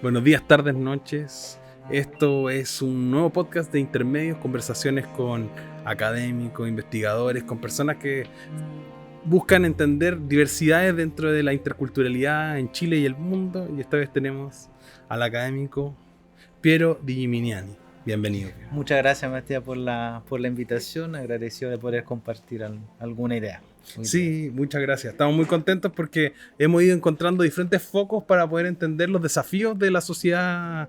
Buenos días, tardes, noches. Esto es un nuevo podcast de intermedios, conversaciones con académicos, investigadores, con personas que buscan entender diversidades dentro de la interculturalidad en Chile y el mundo. Y esta vez tenemos al académico Piero Di Gimignani. Bienvenido. Muchas gracias, Matías, por la invitación. Agradecido de poder compartir alguna idea hoy día. Sí, muchas gracias. Estamos muy contentos porque hemos ido encontrando diferentes focos para poder entender los desafíos de la sociedad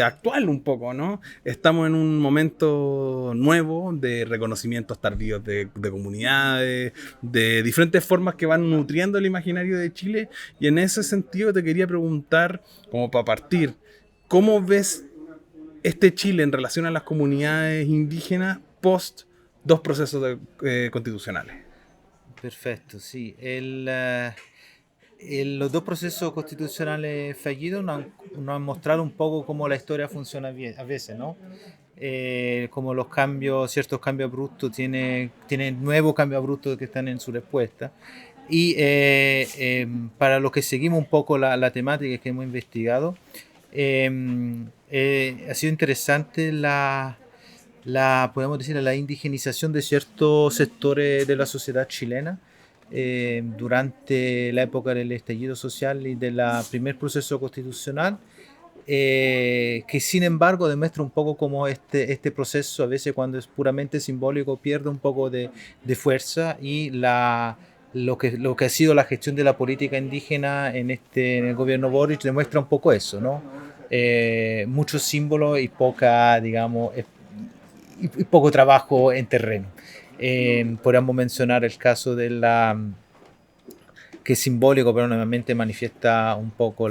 actual un poco, ¿no? Estamos en un momento nuevo de reconocimientos tardíos de comunidades, de diferentes formas que van nutriendo el imaginario de Chile. Y en ese sentido te quería preguntar, como para partir, ¿cómo ves este Chile en relación a las comunidades indígenas post dos procesos constitucionales? Perfecto, sí. Los dos procesos constitucionales fallidos nos han mostrado un poco cómo la historia funciona a veces, ¿no? Como ciertos cambios abruptos, tienen nuevos cambios abruptos que están en su respuesta. Y para los que seguimos un poco la temática que hemos investigado, ha sido interesante podemos decir, la indigenización de ciertos sectores de la sociedad chilena durante la época del estallido social y del primer proceso constitucional, que sin embargo demuestra un poco cómo este proceso a veces cuando es puramente simbólico pierde un poco de fuerza y lo que ha sido la gestión de la política indígena en el gobierno Boric demuestra un poco eso, ¿no? Muchos símbolos y poca, digamos, y poco trabajo en terreno. Podríamos mencionar el caso que es simbólico, pero normalmente manifiesta un poco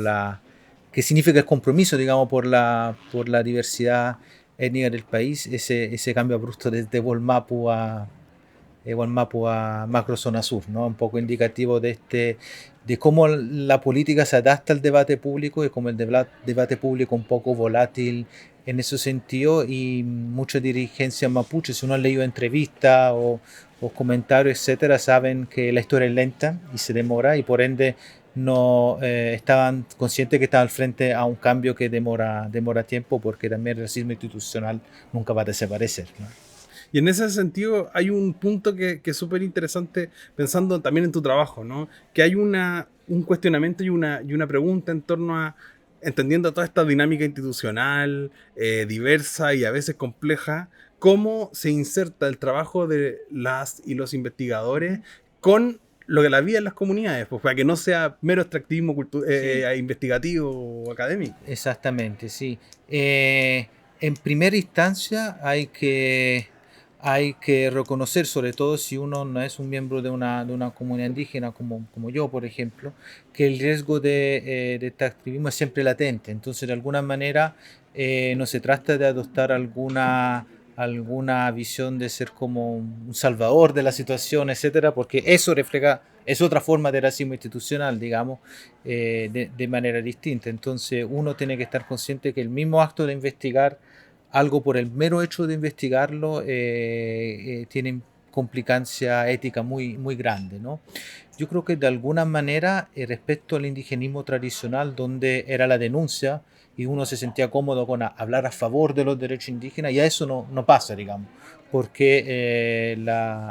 que significa el compromiso, digamos, por la diversidad étnica del país, ese cambio abrupto desde Wallmapu a macrozona sur, ¿no? Un poco indicativo de cómo la política se adapta al debate público y cómo el debate público un poco volátil en ese sentido y mucha dirigencia mapuche, si uno ha leído entrevistas o comentarios, etcétera, saben que la historia es lenta y se demora y por ende no estaban conscientes que estaban al frente a un cambio que demora tiempo porque también el racismo institucional nunca va a desaparecer, ¿no? Y en ese sentido hay un punto que es súper interesante pensando también en tu trabajo, ¿no? Que hay un cuestionamiento y una pregunta en torno a, entendiendo toda esta dinámica institucional, diversa y a veces compleja, cómo se inserta el trabajo de las y los investigadores con lo que la vida en las comunidades, pues para que no sea mero extractivismo Sí, investigativo o académico. exactamente, sí. En primera instancia hay que reconocer, sobre todo si uno no es un miembro de una comunidad indígena como yo, por ejemplo, que el riesgo de este activismo es siempre latente. Entonces, de alguna manera, no se trata de adoptar alguna visión de ser como un salvador de la situación, etcétera, porque eso refleja, es otra forma de racismo institucional, digamos, de manera distinta. Entonces, uno tiene que estar consciente que el mismo acto de investigar algo por el mero hecho de investigarlo tiene complicancia ética muy, muy grande, ¿no? Yo creo que de alguna manera, respecto al indigenismo tradicional, donde era la denuncia y uno se sentía cómodo con hablar a favor de los derechos indígenas, ya eso no pasa, digamos, porque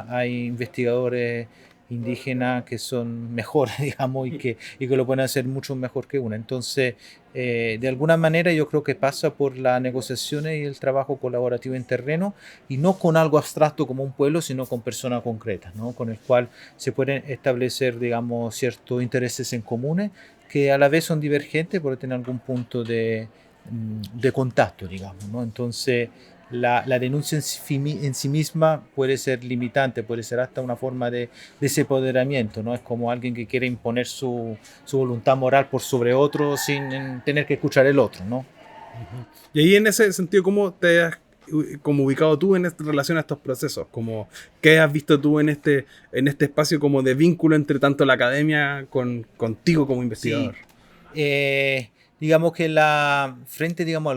hay investigadores indígenas que son mejores, digamos, y que lo pueden hacer mucho mejor que uno. Entonces, de alguna manera yo creo que pasa por las negociaciones y el trabajo colaborativo en terreno y no con algo abstracto como un pueblo, sino con personas concretas, ¿no? Con el cual se pueden establecer, digamos, ciertos intereses en comunes que a la vez son divergentes pero tienen algún punto de contacto, digamos, ¿no? Entonces, la denuncia en sí misma puede ser limitante, puede ser hasta una forma de desempoderamiento, ¿no? Es como alguien que quiere imponer su voluntad moral por sobre otro sin tener que escuchar el otro, ¿no? Y ahí en ese sentido, ¿cómo te has como ubicado tú en relación a estos procesos? Como, ¿qué has visto tú en este espacio como de vínculo entre tanto la academia contigo como investigador? Sí, eh, digamos que frente, digamos,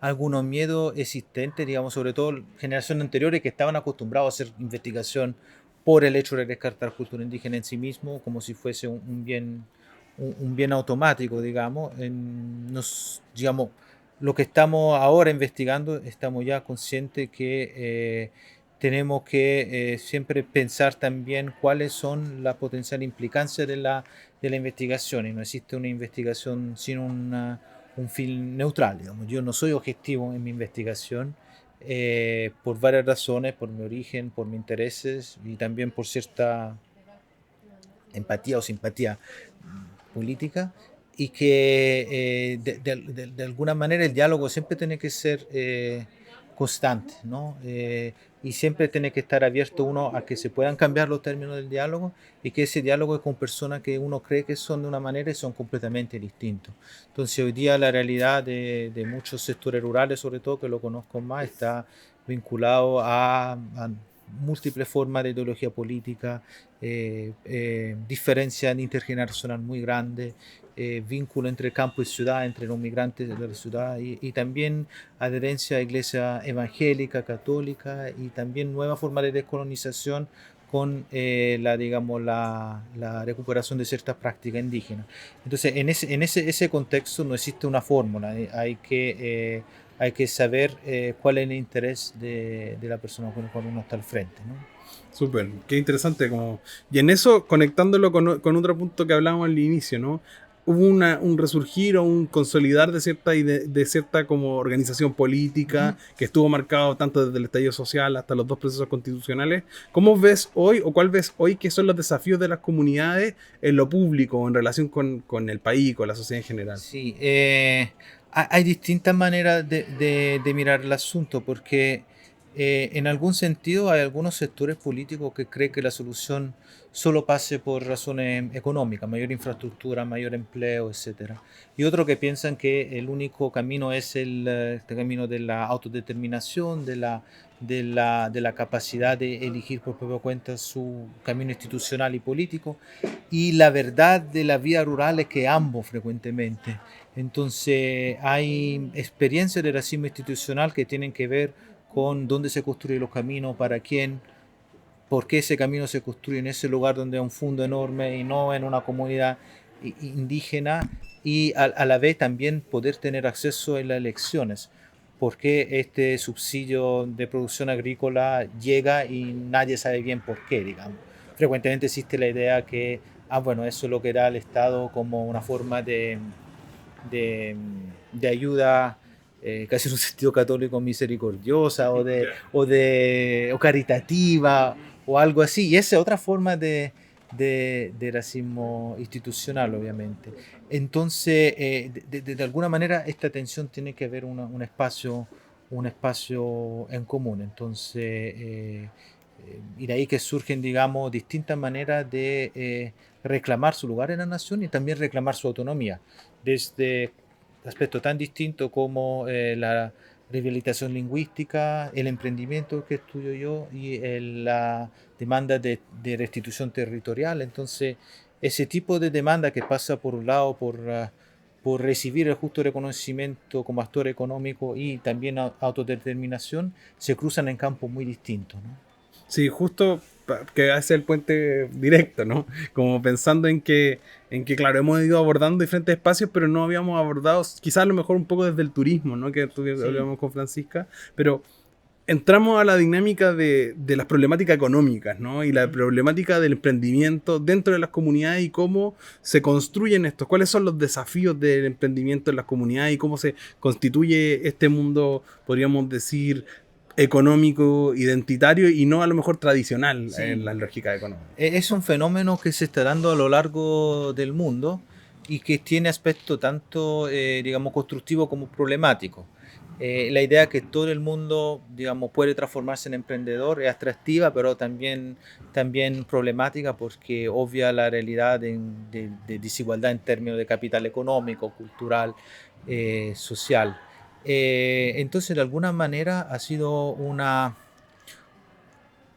algunos miedos existentes, digamos, sobre todo generaciones anteriores que estaban acostumbrados a hacer investigación por el hecho de descartar cultura indígena en sí mismo, como si fuese un bien automático, digamos. digamos, lo que estamos ahora investigando, estamos ya conscientes que tenemos que siempre pensar también cuáles son las potenciales implicancias de la investigación, y no existe una investigación sin un fin neutral, digamos. Yo no soy objetivo en mi investigación por varias razones, por mi origen, por mis intereses y también por cierta empatía o simpatía política, y que de alguna manera el diálogo siempre tiene que ser constante, ¿no? Y siempre tiene que estar abierto uno a que se puedan cambiar los términos del diálogo, y que ese diálogo es con personas que uno cree que son de una manera y son completamente distintos. Entonces hoy día la realidad de muchos sectores rurales, sobre todo, que lo conozco más, está vinculado a múltiples formas de ideología política, diferencia intergeneracional muy grande, vínculo entre campo y ciudad, entre los migrantes de la ciudad, y también adherencia a iglesia evangélica, católica, y también nueva forma de descolonización con digamos, la recuperación de ciertas prácticas indígenas. Entonces, ese contexto no existe una fórmula, hay que saber cuál es el interés de la persona con la cual uno está al frente, ¿no? Súper, qué interesante. Como... Y en eso, conectándolo con otro punto que hablábamos al inicio, ¿no? Hubo un resurgir o un consolidar de cierta como organización política que estuvo marcado tanto desde el estallido social hasta los dos procesos constitucionales. ¿Cómo ves hoy o cuál ves hoy que son los desafíos de las comunidades en lo público en relación con el país, con la sociedad en general? Sí, hay distintas maneras de mirar el asunto, porque en algún sentido hay algunos sectores políticos que creen que la solución solo pase por razones económicas, mayor infraestructura, mayor empleo, etcétera. Y otros que piensan que el único camino es este camino de la autodeterminación, de la capacidad de elegir por propia cuenta su camino institucional y político. Y la verdad de la vida rural es que ambos frecuentemente. Entonces hay experiencias de racismo institucional que tienen que ver con dónde se construyen los caminos, para quién, por qué ese camino se construye en ese lugar donde hay un fondo enorme y no en una comunidad indígena, y a la vez también poder tener acceso en las elecciones. ¿Por qué este subsidio de producción agrícola llega y nadie sabe bien por qué, digamos? Frecuentemente existe la idea que, bueno, eso lo que da el Estado como una forma de, de ayuda, casi en un sentido católico, misericordiosa o caritativa o algo así. Y esa es otra forma de racismo institucional, obviamente. Entonces, de alguna manera, esta tensión tiene que haber un espacio en común. Entonces, y de ahí que surgen, digamos, distintas maneras de reclamar su lugar en la nación y también reclamar su autonomía, desde aspectos tan distintos como la rehabilitación lingüística, el emprendimiento que estudio yo, y la demanda de restitución territorial. Entonces, ese tipo de demanda que pasa por un lado por recibir el justo reconocimiento como actor económico y también autodeterminación, se cruzan en campos muy distintos, ¿no? Sí, justo que hace el puente directo, ¿no? Como pensando claro, hemos ido abordando diferentes espacios, pero no habíamos abordado, quizás a lo mejor un poco desde el turismo, ¿no? Que Sí. hablábamos con Francisca, pero entramos a la dinámica de las problemáticas económicas, ¿no? Y la problemática del emprendimiento dentro de las comunidades y cómo se construyen estos, cuáles son los desafíos del emprendimiento en las comunidades y cómo se constituye este mundo, podríamos decir, económico, identitario y no a lo mejor tradicional en Sí. la lógica económica. Es un fenómeno que se está dando a lo largo del mundo y que tiene aspecto tanto, digamos, constructivo como problemático. La idea que todo el mundo, digamos, puede transformarse en emprendedor es atractiva, pero también problemática, porque obvia la realidad de desigualdad en términos de capital económico, cultural, social. Entonces, de alguna manera, ha sido una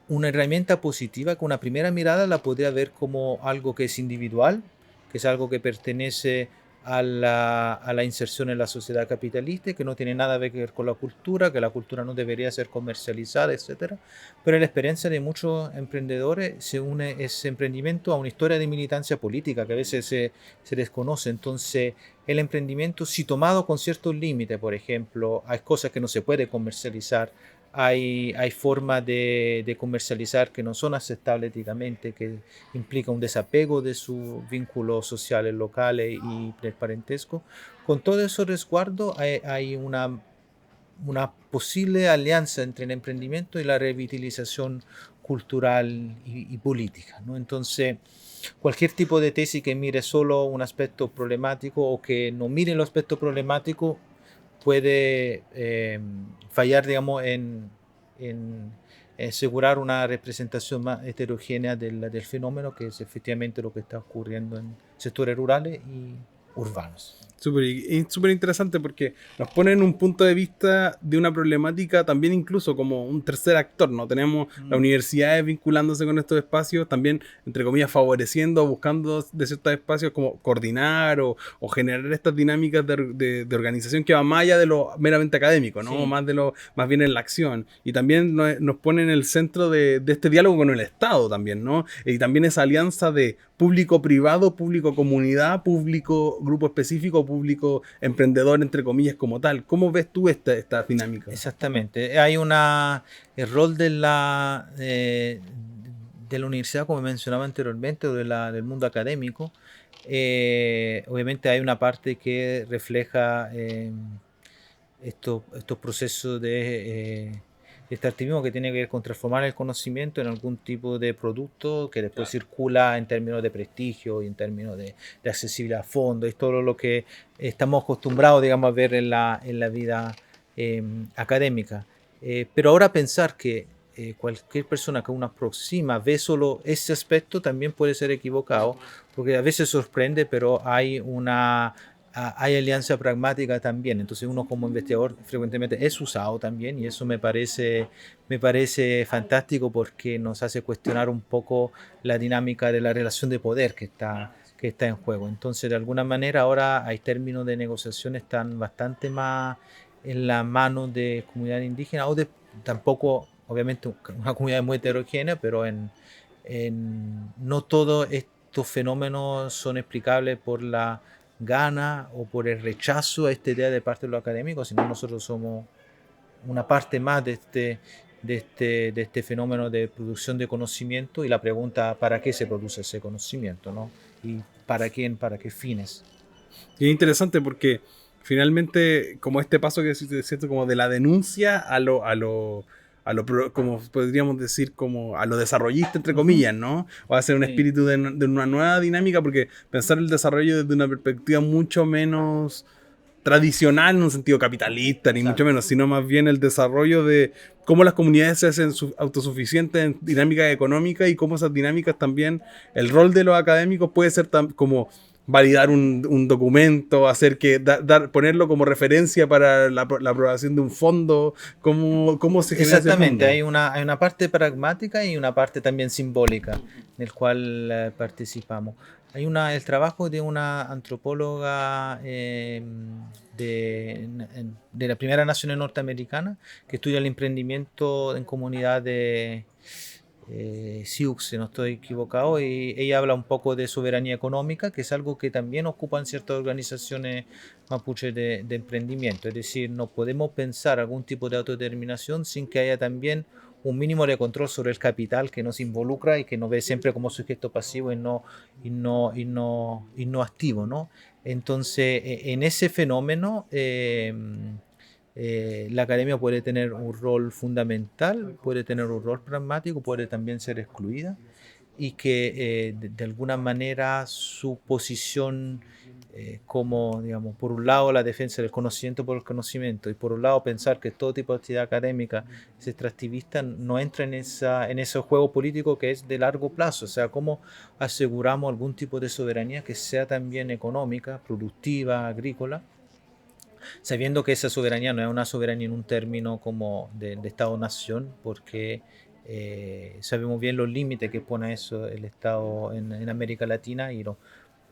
herramienta positiva que una primera mirada la podría ver como algo que es individual, que es algo que pertenece a la inserción en la sociedad capitalista, que no tiene nada que ver con la cultura, que la cultura no debería ser comercializada, etcétera. Pero en la experiencia de muchos emprendedores se une ese emprendimiento a una historia de militancia política que a veces se desconoce. Entonces, el emprendimiento, si tomado con ciertos límites, por ejemplo, hay cosas que no se puede comercializar, hay formas de comercializar que no son aceptables éticamente, que implica un desapego de sus vínculos sociales locales y del parentesco. Con todo eso resguardo hay una posible alianza entre el emprendimiento y la revitalización cultural y política, ¿no? Entonces, cualquier tipo de tesis que mire solo un aspecto problemático o que no mire el aspecto problemático puede fallar, digamos, en asegurar una representación más heterogénea del fenómeno, que es efectivamente lo que está ocurriendo en sectores rurales y urbanos. Súper interesante porque nos pone en un punto de vista de una problemática también incluso como un tercer actor, ¿no? Tenemos las universidades vinculándose con estos espacios, también, entre comillas, favoreciendo, buscando de ciertos espacios como coordinar o generar estas dinámicas de organización que va más allá de lo meramente académico, ¿no? Sí. Más bien en la acción. Y también nos pone en el centro de este diálogo con el Estado también, ¿no? Y también esa alianza de público-privado, público-comunidad, público-grupo específico, público emprendedor, entre comillas, como tal. ¿Cómo ves tú esta dinámica? Exactamente. El rol de la universidad, como mencionaba anteriormente, o del mundo académico. Obviamente hay una parte que refleja estos procesos de extractivismo que tiene que ver con transformar el conocimiento en algún tipo de producto que después circula en términos de prestigio y en términos de accesibilidad a fondos. Es todo lo que estamos acostumbrados, digamos, a ver en la vida académica. Pero ahora pensar que cualquier persona que uno aproxima ve solo ese aspecto también puede ser equivocado, porque a veces sorprende, pero hay alianza pragmática también. Entonces uno como investigador frecuentemente es usado también y eso me parece fantástico porque nos hace cuestionar un poco la dinámica de la relación de poder que está en juego. Entonces de alguna manera ahora hay términos de negociación están bastante más en la mano de comunidades indígenas o de tampoco, obviamente una comunidad muy heterogénea, pero no todos estos fenómenos son explicables por la gana o por el rechazo a esta idea de parte de los académicos, sino nosotros somos una parte más de este fenómeno de producción de conocimiento y la pregunta para qué se produce ese conocimiento, ¿no? Y para quién, para qué fines. Y es interesante porque finalmente, como este paso que es cierto, como de la denuncia como podríamos decir, como a lo desarrollista, entre Ujú. comillas, ¿no? Va a ser un Sí, espíritu de una nueva dinámica, porque pensar el desarrollo desde una perspectiva mucho menos tradicional en un sentido capitalista, ni mucho exacto. menos, sino más bien el desarrollo de cómo las comunidades se hacen autosuficientes en dinámicas económicas y cómo esas dinámicas también, el rol de los académicos puede ser como validar un documento, hacer que ponerlo como referencia para la aprobación de un fondo, cómo se genera ese Exactamente, fondo. hay una parte pragmática y una parte también simbólica en el cual participamos. El trabajo de una antropóloga de la Primera Nacional Norteamericana que estudia el emprendimiento en comunidades Sioux, si no estoy equivocado, y ella habla un poco de soberanía económica, que es algo que también ocupan ciertas organizaciones mapuche de emprendimiento. Es decir, no podemos pensar algún tipo de autodeterminación sin que haya también un mínimo de control sobre el capital que nos involucra y que nos ve siempre como sujeto pasivo y no activo, ¿no? Entonces, en ese fenómeno, la academia puede tener un rol fundamental, puede tener un rol pragmático, puede también ser excluida y que de alguna manera su posición como, digamos, por un lado la defensa del conocimiento por el conocimiento y por un lado pensar que todo tipo de actividad académica es extractivista, no entra en ese juego político que es de largo plazo, o sea, cómo aseguramos algún tipo de soberanía que sea también económica, productiva, agrícola, sabiendo que esa soberanía no es una soberanía en un término como de Estado-nación, porque sabemos bien los límites que pone eso el Estado en América Latina y los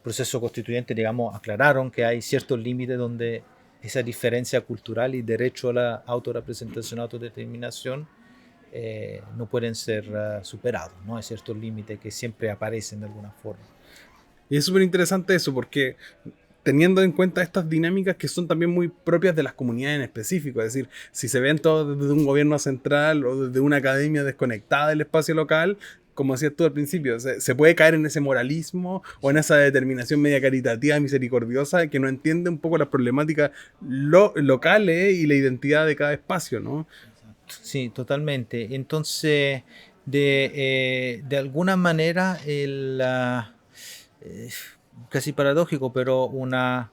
procesos constituyentes, digamos, aclararon que hay ciertos límites donde esa diferencia cultural y derecho a la autorrepresentación, autodeterminación no pueden ser superados, ¿no? Hay ciertos límites que siempre aparecen de alguna forma. Y es súper interesante eso, porque teniendo en cuenta estas dinámicas que son también muy propias de las comunidades en específico. Es decir, si se ven todo desde un gobierno central o desde una academia desconectada del espacio local, como decías tú al principio, se puede caer en ese moralismo o en esa determinación media caritativa, misericordiosa, que no entiende un poco las problemáticas locales y la identidad de cada espacio, ¿no? Sí, totalmente. Entonces, de alguna manera, eh, casi paradójico, pero una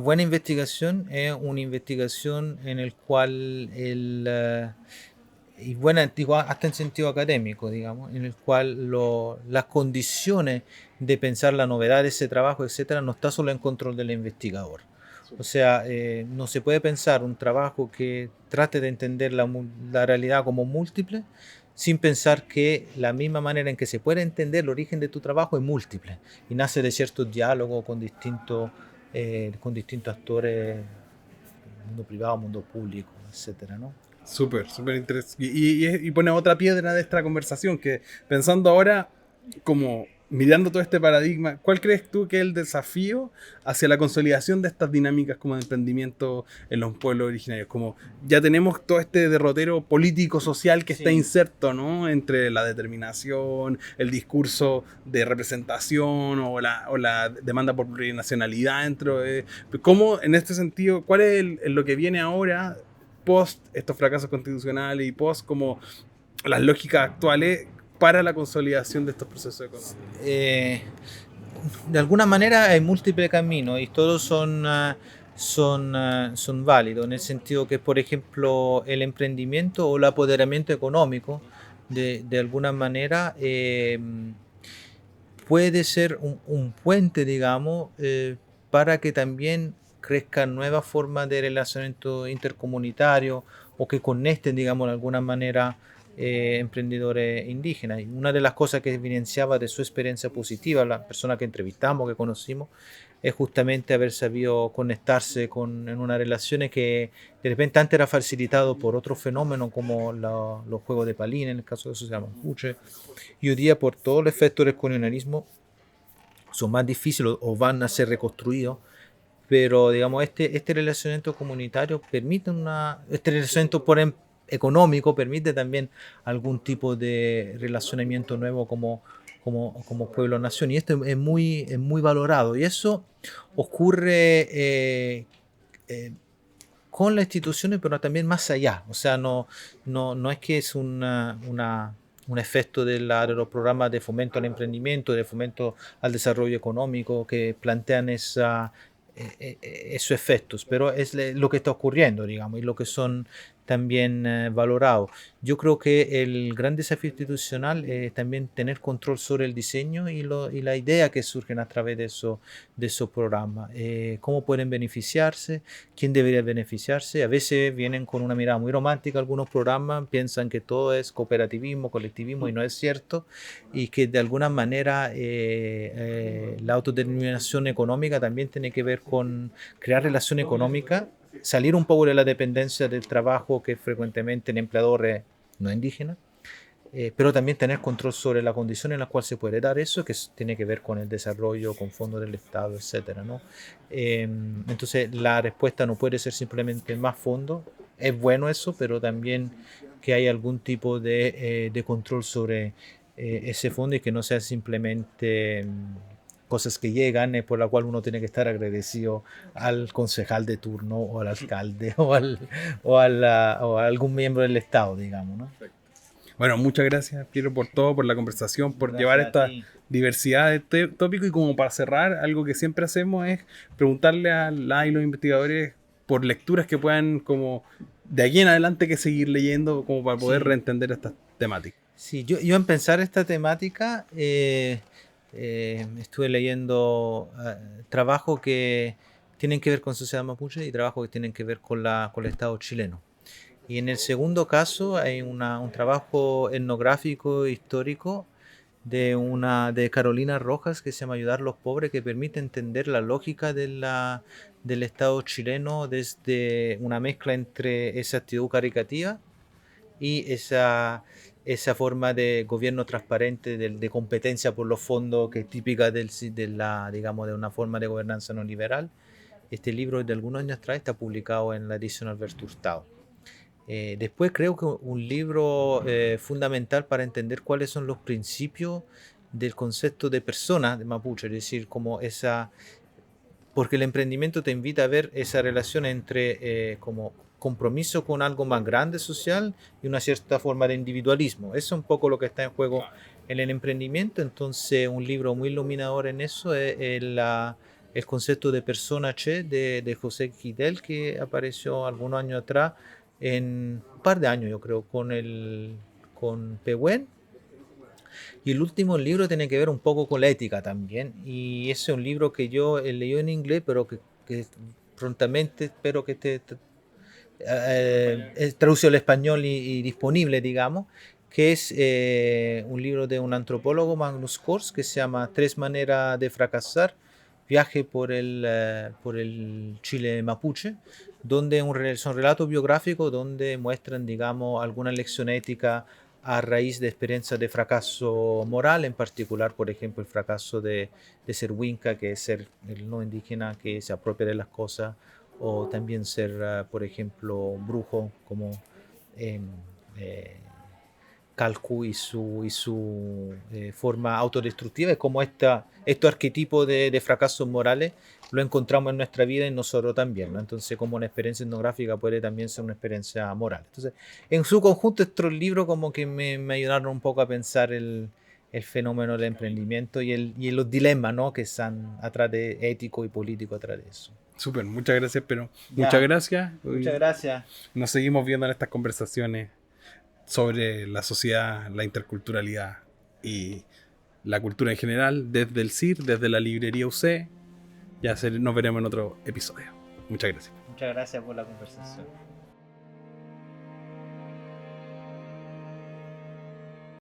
buena investigación es una investigación en el cual y buena, digo, hasta en sentido académico, digamos, en el cual las condiciones de pensar la novedad de ese trabajo, etcétera, no está solo en control del investigador. O sea, no se puede pensar un trabajo que trate de entender la realidad como múltiple sin pensar que la misma manera en que se puede entender el origen de tu trabajo es múltiple y nace de ciertos diálogos con distintos actores, mundo privado, mundo público, etcétera, ¿no? Súper, súper interesante. Y pone otra piedra de esta conversación, que pensando ahora, como mirando todo este paradigma, ¿cuál crees tú que es el desafío hacia la consolidación de estas dinámicas como de emprendimiento en los pueblos originarios? Como ya tenemos todo este derrotero político-social que está Sí. inserto, ¿no? Entre la determinación, el discurso de representación o la demanda por plurinacionalidad dentro de... ¿Cómo, en este sentido, cuál es lo que viene ahora post estos fracasos constitucionales y post como las lógicas actuales para la consolidación de estos procesos económicos? Eh, de alguna manera hay múltiples caminos y todos son válidos, en el sentido que, por ejemplo, el emprendimiento o el apoderamiento económico, de alguna manera, puede ser un puente, digamos, para que también crezcan nuevas formas de relacionamiento intercomunitario o que conecten, digamos, de alguna manera emprendedores indígenas. Y una de las cosas que evidenciaba de su experiencia positiva, la persona que entrevistamos, que conocimos, es justamente haber sabido conectarse en unas relaciones que de repente antes era facilitado por otros fenómenos como los juegos de palín, en el caso de eso se llama puche, y hoy día por todo el efecto del colonialismo son más difíciles o van a ser reconstruidos, pero digamos este relacionamiento comunitario permite este relacionamiento económico permite también algún tipo de relacionamiento nuevo como pueblo-nación, y esto es muy valorado, y eso ocurre con las instituciones, pero también más allá. O sea, no es que es un efecto de los programas de fomento al emprendimiento, de fomento al desarrollo económico que plantean esos efectos, pero es lo que está ocurriendo, digamos, y lo que son también valorados. Yo creo que el gran desafío institucional es también tener control sobre el diseño y la idea que surgen a través de esos programas. Cómo pueden beneficiarse, quién debería beneficiarse. A veces vienen con una mirada muy romántica algunos programas, piensan que todo es cooperativismo, colectivismo, y no es cierto, y que de alguna manera la autodeterminación económica también tiene que ver con crear relación económica, salir un poco de la dependencia del trabajo que frecuentemente el empleador es no indígena, pero también tener control sobre la condición en la cual se puede dar eso, que tiene que ver con el desarrollo, con fondos del Estado, etcétera, ¿no? Entonces, la respuesta no puede ser simplemente más fondos, es bueno eso, pero también que hay algún tipo de control sobre ese fondo y que no sea simplemente cosas que llegan por la cual uno tiene que estar agradecido al concejal de turno o al alcalde o a algún miembro del Estado, digamos, ¿no? Bueno, muchas gracias, Piero, por todo, por la conversación, por llevar Gracias a esta ti. diversidad de tópicos. Y como para cerrar, algo que siempre hacemos es preguntarle a la y los investigadores por lecturas que puedan, como de aquí en adelante, que seguir leyendo, como para poder Sí, reentender estas temáticas. sí, yo en pensar esta temática estuve leyendo trabajos que tienen que ver con sociedad mapuche y trabajos que tienen que ver con el Estado chileno. Y en el segundo caso hay un trabajo etnográfico histórico de Carolina Rojas que se llama Ayudar a los pobres, que permite entender la lógica del Estado chileno desde una mezcla entre esa actitud caricativa y esa forma de gobierno transparente, de competencia por los fondos que es típica digamos, de una forma de gobernanza no liberal. Este libro de algunos años atrás está publicado en la edición Alberto Hurtado. Después creo que un libro fundamental para entender cuáles son los principios del concepto de persona de mapuche, es decir, como porque el emprendimiento te invita a ver esa relación entre como compromiso con algo más grande social y una cierta forma de individualismo. Eso es un poco lo que está en juego en el emprendimiento. Entonces, un libro muy iluminador en eso es el concepto de persona che de José Quidel, que apareció algunos años atrás, en un par de años yo creo, con Pehuen. Y el último libro tiene que ver un poco con la ética también. Y ese es un libro que yo he leído en inglés, pero que prontamente espero que esté traducido al español y disponible, digamos, que es un libro de un antropólogo, Magnus Kors, que se llama Tres maneras de fracasar, viaje por el Chile mapuche, donde son relatos biográficos donde muestran, digamos, alguna lección ética a raíz de experiencias de fracaso moral, en particular, por ejemplo, el fracaso de ser Winca, que es ser el no indígena que se apropia de las cosas, o también ser, por ejemplo, brujo, como eh, eh, Calcu y su forma autodestructiva. Es como estos arquetipos de fracasos morales lo encontramos en nuestra vida y nosotros también, ¿no? Entonces, como una experiencia etnográfica puede también ser una experiencia moral. Entonces, en su conjunto, estos libros como que me ayudaron un poco a pensar el fenómeno del emprendimiento y los dilemas, ¿no?, que están atrás de ético y político atrás de eso. Súper, muchas gracias, pero muchas Ya, gracias. muchas gracias. Nos seguimos viendo en estas conversaciones sobre la sociedad, la interculturalidad y la cultura en general, desde el CIR, desde la librería UC. Nos veremos en otro episodio. Muchas gracias. Muchas gracias por la conversación.